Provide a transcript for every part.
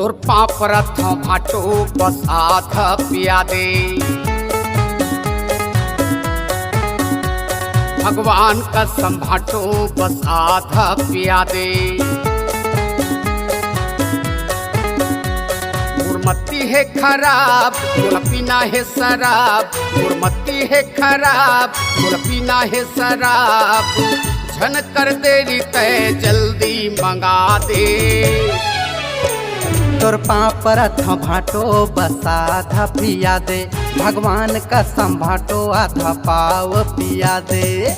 तोर पाप रथ भाटो बस आधा पिया दे। भगवान का संभाटो बस आधा पिया दे। गुरमती है खराब बोला पीना है शराब, गुरमती है खराब बोला पीना है शराब। झन कर देरी तय जल्दी मंगा दे। तोर पाप रथ भाटो बस आधा पिया दे। भगवान का संभाटो आधा पाव पिया दे।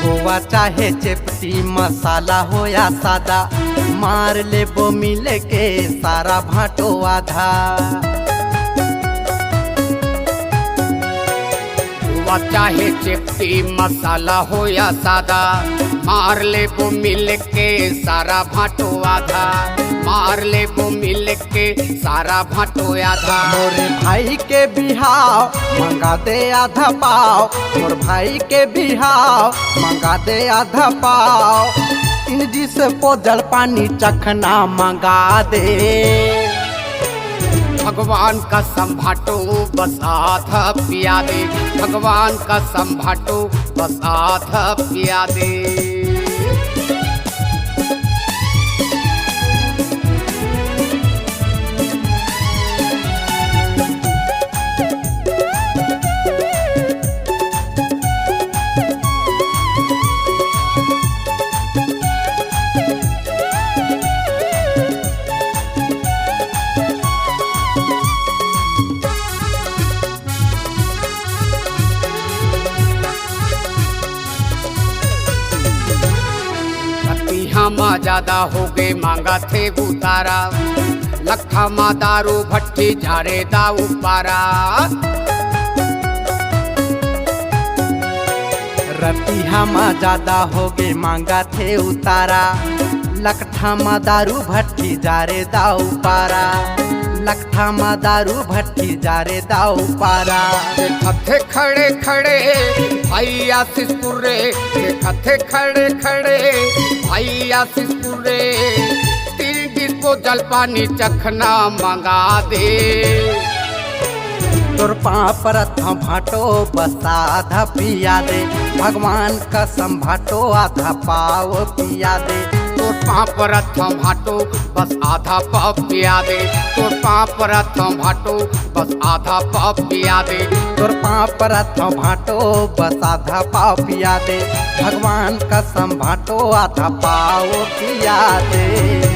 गोवा चाहे चेपटी मसाला हो या सादा, मार ले वो मिले के सारा भाटो आधा। गोवा चाहे चेपटी मसाला हो या सादा, मार ले वो मिल के सारा भाटो आधा। मार ले वो मिल के सारा भाटो आधा। मोरे भाई के बिहाव मंगा दे आधा पाव। मोर भाई के बिहाव मंगा दे आधा पाव। इन जिस को जल पानी चखना मंगा दे। भगवान का संभाटो बस आधा पिया दे। भगवान का संभाटो बस आधा पिया दे। मा ज्यादा हो गए मांगा थे उतारा। लखा मा दारू भट्टी झारे दाऊ पारा। रतिहा मा ज्यादा हो गए मांगा थे उतारा। लखठा मा दारू भट्टी जारे दाऊ पारा। लखठा मा दारू भट्टी जारे दाऊ पारा। देखते खड़े खड़े भाई आशीषपुरे। देखते खड़े खड़े भाई आशीषपुरे। तीन को जल पानी चखना मंगा दे। तोर पाप रथ भाटो बस आधा पिया दे। भगवान का संभाटो आधा पाव पिया दे। तोर पाप रथ भाटो बस आधा पाव पिया दे। तोर पाप रथ भाटो बस आधा पाव पिया दे। तोर पाप रथ भाटो बस आधा पाव पिया दे। भगवान का संभाटो आधा पाव पिया दे।